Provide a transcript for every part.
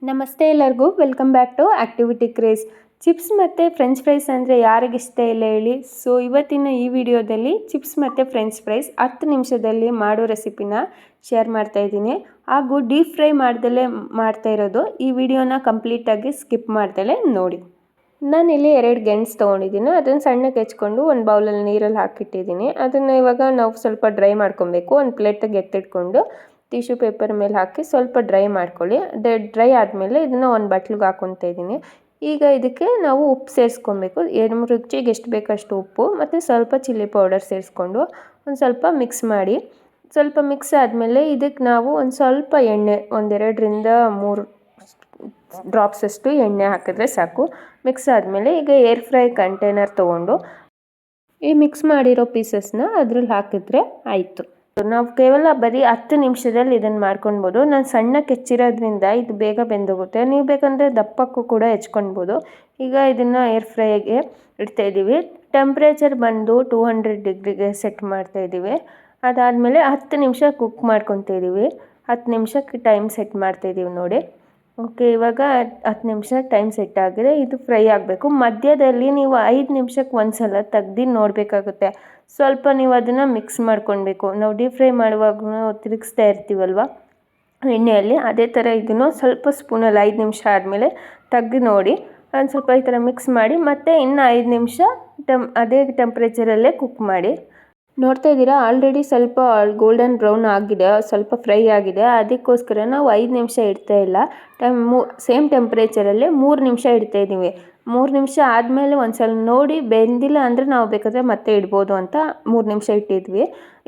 ನಮಸ್ತೆ ಎಲ್ಲರಿಗೂ, welcome back to activity craze. Chips ಮತ್ತು ಫ್ರೆಂಚ್ ಫ್ರೈಸ್ ಅಂದರೆ ಯಾರಿಗಿಷ್ಟ ಇಲ್ಲ ಹೇಳಿ. ಸೊ ಇವತ್ತಿನ ಈ ವಿಡಿಯೋದಲ್ಲಿ ಚಿಪ್ಸ್ ಮತ್ತು ಫ್ರೆಂಚ್ ಫ್ರೈಸ್ 10 ನಿಮಿಷದಲ್ಲಿ ಮಾಡೋ ರೆಸಿಪಿನ ಶೇರ್ ಮಾಡ್ತಾ ಇದ್ದೀನಿ. ಹಾಗೂ ಡೀಪ್ ಫ್ರೈ ಮಾಡ್ದಲೇ ಮಾಡ್ತಾ ಇರೋದು. ಈ ವಿಡಿಯೋನ ಕಂಪ್ಲೀಟಾಗಿ ಸ್ಕಿಪ್ ಮಾಡ್ದಲೇ ನೋಡಿ. ನಾನಿಲ್ಲಿ 2 ಗೆಣಸು ತೊಗೊಂಡಿದ್ದೀನಿ. ಅದನ್ನು ಸಣ್ಣಕ್ಕೆ ಹೆಚ್ಕೊಂಡು ಒಂದು ಬೌಲಲ್ಲಿ ನೀರಲ್ಲಿ ಹಾಕಿಟ್ಟಿದ್ದೀನಿ. ಅದನ್ನು ಇವಾಗ ನಾವು ಸ್ವಲ್ಪ ಡ್ರೈ ಮಾಡ್ಕೊಬೇಕು. ಒಂದು ಪ್ಲೇಟಿಗೆ ಎತ್ತಿಟ್ಕೊಂಡು ಟಿಶ್ಯೂ ಪೇಪರ್ ಮೇಲೆ ಹಾಕಿ ಸ್ವಲ್ಪ ಡ್ರೈ ಮಾಡ್ಕೊಳ್ಳಿ. ಡ್ರೈ ಆದಮೇಲೆ ಇದನ್ನು ಒಂದು ಬಟ್ಲಿಗೆ ಹಾಕ್ಕೊತಾ ಇದ್ದೀನಿ. ಈಗ ಇದಕ್ಕೆ ನಾವು ಉಪ್ಪು ಸೇರಿಸ್ಕೊಬೇಕು. ರುಚಿಗೆ ಎಷ್ಟು ಬೇಕಷ್ಟು ಉಪ್ಪು ಮತ್ತು ಸ್ವಲ್ಪ ಚಿಲ್ಲಿ ಪೌಡರ್ ಸೇರಿಸ್ಕೊಂಡು ಒಂದು ಸ್ವಲ್ಪ ಮಿಕ್ಸ್ ಮಾಡಿ. ಸ್ವಲ್ಪ ಮಿಕ್ಸ್ ಆದಮೇಲೆ ಇದಕ್ಕೆ ನಾವು ಒಂದು ಸ್ವಲ್ಪ ಎಣ್ಣೆ, 1-2 ಡ್ರಾಪ್ಸಷ್ಟು ಎಣ್ಣೆ ಹಾಕಿದ್ರೆ ಸಾಕು. ಮಿಕ್ಸ್ ಆದಮೇಲೆ ಈಗ ಏರ್ ಫ್ರೈ ಕಂಟೈನರ್ ತೊಗೊಂಡು ಈ ಮಿಕ್ಸ್ ಮಾಡಿರೋ ಪೀಸಸ್ನ ಅದ್ರಲ್ಲಿ ಹಾಕಿದ್ರೆ ಆಯಿತು. ನಾವು ಕೇವಲ ಬರೀ 10 ನಿಮಿಷದಲ್ಲಿ ಇದನ್ನು ಮಾಡ್ಕೊಳ್ಬೋದು. ನಾನು ಸಣ್ಣಕ್ಕೆ ಹೆಚ್ಚಿರೋದ್ರಿಂದ ಇದು ಬೇಗ ಬೆಂದೋಗುತ್ತೆ. ನೀವು ಬೇಕಂದರೆ ದಪ್ಪಕ್ಕೂ ಕೂಡ ಹೆಚ್ಕೊಳ್ಬೋದು. ಈಗ ಇದನ್ನು ಏರ್ ಫ್ರೈಗೆ ಇಡ್ತಾಯಿದ್ದೀವಿ. ಟೆಂಪ್ರೇಚರ್ ಬಂದು 200 ಡಿಗ್ರಿಗೆ ಸೆಟ್ ಮಾಡ್ತಾಯಿದ್ದೀವಿ. ಅದಾದಮೇಲೆ 10 ನಿಮಿಷ ಕುಕ್ ಮಾಡ್ಕೊತಾ ಇದ್ದೀವಿ. 10 ನಿಮಿಷಕ್ಕೆ ಟೈಮ್ ಸೆಟ್ ಮಾಡ್ತಾಯಿದ್ದೀವಿ ನೋಡಿ. ಓಕೆ, ಇವಾಗ 10 ನಿಮಿಷ ಟೈಮ್ ಸೆಟ್ ಆಗಿದೆ. ಇದು ಫ್ರೈ ಆಗಬೇಕು. ಮಧ್ಯದಲ್ಲಿ ನೀವು 5 ನಿಮಿಷಕ್ಕೆ ಒಂದ್ಸಲ ತೆಗ್ದು ನೋಡಬೇಕಾಗುತ್ತೆ. ಸ್ವಲ್ಪ ನೀವು ಅದನ್ನು ಮಿಕ್ಸ್ ಮಾಡ್ಕೊಳ್ಬೇಕು. ನಾವು ಡೀಪ್ ಫ್ರೈ ಮಾಡುವಾಗ ತಿರುಗಿಸ್ತಾ ಇರ್ತೀವಲ್ವ ಎಣ್ಣೆಯಲ್ಲಿ, ಅದೇ ಥರ ಇದನ್ನು ಸ್ವಲ್ಪ ಸ್ಪೂನಲ್ಲಿ 5 ನಿಮಿಷ ಆದಮೇಲೆ ತೆಗ್ದು ನೋಡಿ. ಒಂದು ಸ್ವಲ್ಪ ಈ ಥರ ಮಿಕ್ಸ್ ಮಾಡಿ ಮತ್ತೆ ಇನ್ನು 5 ನಿಮಿಷ ಅದೇ ಟೆಂಪ್ರೇಚರಲ್ಲೇ ಕುಕ್ ಮಾಡಿ. ನೋಡ್ತಾ ಇದ್ದೀರಾ, ಆಲ್ರೆಡಿ ಸ್ವಲ್ಪ ಗೋಲ್ಡನ್ ಬ್ರೌನ್ ಆಗಿದೆ, ಸ್ವಲ್ಪ ಫ್ರೈ ಆಗಿದೆ. ಅದಕ್ಕೋಸ್ಕರ ನಾವು 5 ನಿಮಿಷ ಇಡ್ತಾ ಇಲ್ಲ, ಸೇಮ್ ಟೆಂಪ್ರೇಚರಲ್ಲೇ 3 ನಿಮಿಷ ಇಡ್ತಾ ಇದ್ದೀವಿ. 3 ನಿಮಿಷ ಆದಮೇಲೆ ಒಂದ್ಸಲ ನೋಡಿ, ಬೆಂದಿಲ್ಲ ಅಂದರೆ ನಾವು ಬೇಕಾದರೆ ಮತ್ತೆ ಇಡ್ಬೋದು ಅಂತ 3 ನಿಮಿಷ ಇಟ್ಟಿದ್ವಿ.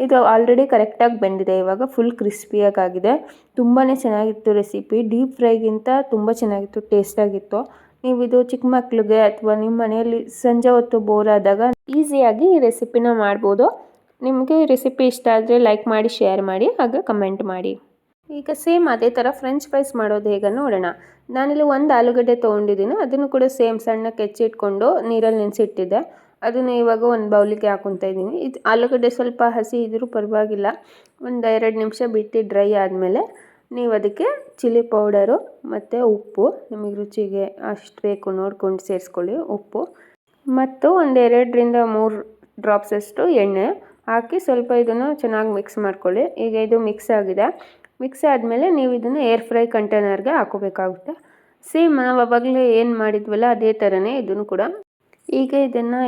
ಇದು ಆಲ್ರೆಡಿ ಕರೆಕ್ಟಾಗಿ ಬೆಂದಿದೆ. ಇವಾಗ ಫುಲ್ ಕ್ರಿಸ್ಪಿಯಾಗಿದೆ. ತುಂಬಾ ಚೆನ್ನಾಗಿತ್ತು ರೆಸಿಪಿ. ಡೀಪ್ ಫ್ರೈಗಿಂತ ತುಂಬ ಚೆನ್ನಾಗಿತ್ತು, ಟೇಸ್ಟಾಗಿತ್ತು. ನೀವು ಇದು ಚಿಕ್ಕ ಮಕ್ಕಳಿಗೆ ಅಥವಾ ನಿಮ್ಮ ಮನೆಯಲ್ಲಿ ಸಂಜೆ ಹೊತ್ತು ಬೋರ್ ಆದಾಗ ಈಸಿಯಾಗಿ ಈ ರೆಸಿಪಿನ ಮಾಡ್ಬೋದು. ನಿಮಗೆ ಈ ರೆಸಿಪಿ ಇಷ್ಟ ಆದರೆ ಲೈಕ್ ಮಾಡಿ, ಶೇರ್ ಮಾಡಿ, ಹಾಗೆ ಕಮೆಂಟ್ ಮಾಡಿ. ಈಗ ಸೇಮ್ ಅದೇ ಥರ ಫ್ರೆಂಚ್ ಫ್ರೈಸ್ ಮಾಡೋದು ಹೇಗೆ ನೋಡೋಣ. ನಾನಿಲ್ಲಿ 1 ಆಲೂಗಡ್ಡೆ ತೊಗೊಂಡಿದ್ದೀನಿ. ಅದನ್ನು ಕೂಡ ಸೇಮ್ ಸಣ್ಣಕ್ಕೆ ಹೆಚ್ಚಿಟ್ಕೊಂಡು ನೀರಲ್ಲಿ ನೆನೆಸಿಟ್ಟಿದ್ದೆ. ಅದನ್ನು ಇವಾಗ ಒಂದು ಬೌಲಿಗೆ ಹಾಕ್ಕೊತಾ ಇದ್ದೀನಿ. ಇದು ಆಲೂಗಡ್ಡೆ ಸ್ವಲ್ಪ ಹಸಿ ಇದ್ದರೂ ಪರವಾಗಿಲ್ಲ. 1-2 ನಿಮಿಷ ಬಿಟ್ಟು ಡ್ರೈ ಆದಮೇಲೆ ನೀವು ಅದಕ್ಕೆ ಚಿಲ್ಲಿ ಪೌಡರು ಮತ್ತು ಉಪ್ಪು, ನಿಮಗೆ ರುಚಿಗೆ ಅಷ್ಟು ಬೇಕು ನೋಡ್ಕೊಂಡು ಸೇರಿಸ್ಕೊಳ್ಳಿ. ಉಪ್ಪು ಮತ್ತು 1-2-3 ಡ್ರಾಪ್ಸಷ್ಟು ಎಣ್ಣೆ ಹಾಕಿ ಸ್ವಲ್ಪ ಇದನ್ನು ಚೆನ್ನಾಗಿ ಮಿಕ್ಸ್ ಮಾಡ್ಕೊಳ್ಳಿ. ಈಗ ಇದು ಮಿಕ್ಸ್ ಆಗಿದೆ. ಮಿಕ್ಸ್ ಆದಮೇಲೆ ನೀವು ಇದನ್ನು ಏರ್ ಫ್ರೈ ಕಂಟೈನರ್ಗೆ ಹಾಕೋಬೇಕಾಗುತ್ತೆ. ಸೇಮ್ ನಾವು ಆವಾಗಲೇ ಏನು ಮಾಡಿದ್ವಲ್ಲ ಅದೇ ಥರನೇ ಇದನ್ನು ಕೂಡ. ಈಗ ಇದನ್ನು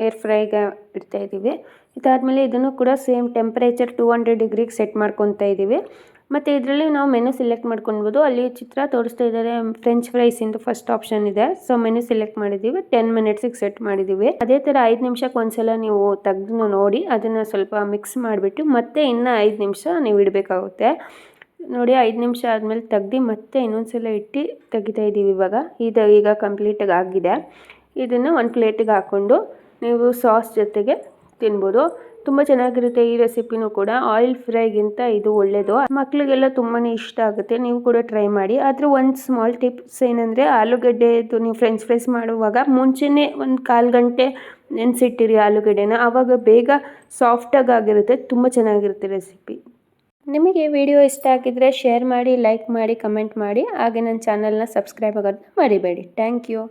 ಏರ್ ಫ್ರೈಗೆ ಇಡ್ತಾಯಿದ್ದೀವಿ. ಇದಾದಮೇಲೆ ಇದನ್ನು ಕೂಡ ಸೇಮ್ ಟೆಂಪ್ರೇಚರ್ 200 ಡಿಗ್ರಿಗೆ ಸೆಟ್ ಮಾಡ್ಕೊತಾ ಇದ್ದೀವಿ. ಮತ್ತು ಇದರಲ್ಲಿ ನಾವು ಮೆನು ಸೆಲೆಕ್ಟ್ ಮಾಡ್ಕೊಳ್ಬೋದು. ಅಲ್ಲಿ ಚಿತ್ರ ತೋರಿಸ್ತಾ ಇದ್ದಾರೆ ಫ್ರೆಂಚ್ ಫ್ರೈಸಿಂದು ಫಸ್ಟ್ ಆಪ್ಷನ್ ಇದೆ. ಸೊ ಮೆನು ಸೆಲೆಕ್ಟ್ ಮಾಡಿದ್ದೀವಿ. 10 ಮಿನಿಟ್ಸಿಗೆ ಸೆಟ್ ಮಾಡಿದ್ದೀವಿ. ಅದೇ ಥರ 5 ನಿಮಿಷಕ್ಕೆ ಒಂದ್ಸಲ ನೀವು ತೆಗೆದು ನೋಡಿ, ಅದನ್ನು ಸ್ವಲ್ಪ ಮಿಕ್ಸ್ ಮಾಡಿಬಿಟ್ಟು ಮತ್ತೆ ಇನ್ನು 5 ನಿಮಿಷ ನೀವು ಇಡಬೇಕಾಗುತ್ತೆ ನೋಡಿ. 5 ನಿಮಿಷ ಆದಮೇಲೆ ತೆಗ್ದು ಮತ್ತೆ ಇನ್ನೊಂದ್ಸಲ ಇಟ್ಟು ತೆಗಿತಾ ಇದ್ದೀವಿ. ಈಗ ಕಂಪ್ಲೀಟಾಗಿ ಆಗಿದೆ. ಇದನ್ನು ಒಂದು ಪ್ಲೇಟಿಗೆ ಹಾಕ್ಕೊಂಡು ನೀವು ಸಾಸ್ ಜೊತೆಗೆ ತಿನ್ಬೋದು. ತುಂಬ ಚೆನ್ನಾಗಿರುತ್ತೆ ಈ ರೆಸಿಪಿನೂ ಕೂಡ. ಆಯಿಲ್ ಫ್ರೈಗಿಂತ ಇದು ಒಳ್ಳೆಯದು. ಮಕ್ಕಳಿಗೆಲ್ಲ ತುಂಬಾ ಇಷ್ಟ ಆಗುತ್ತೆ. ನೀವು ಕೂಡ ಟ್ರೈ ಮಾಡಿ. ಆದರೆ ಒಂದು ಸ್ಮಾಲ್ ಟಿಪ್ಸ್ ಏನಂದರೆ, ಆಲೂಗಡ್ಡೆದು ನೀವು ಫ್ರೆಂಚ್ ಫ್ರೈಸ್ ಮಾಡುವಾಗ ಮುಂಚೆನೇ 1/4 ಗಂಟೆ ನೆನೆಸಿಟ್ಟಿರಿ ಆಲೂಗಡ್ಡೆನ. ಆವಾಗ ಬೇಗ ಸಾಫ್ಟಾಗಿ ಆಗಿರುತ್ತೆ. ತುಂಬ ಚೆನ್ನಾಗಿರುತ್ತೆ ರೆಸಿಪಿ. ನಿಮಗೆ ವಿಡಿಯೋ ಇಷ್ಟ ಆಗಿದ್ದರೆ ಶೇರ್ ಮಾಡಿ, ಲೈಕ್ ಮಾಡಿ, ಕಮೆಂಟ್ ಮಾಡಿ, ಹಾಗೆ ನನ್ನ ಚಾನಲ್ನ ಸಬ್ಸ್ಕ್ರೈಬ್ ಆಗೋದನ್ನ ಮರಿಬೇಡಿ. Thank you.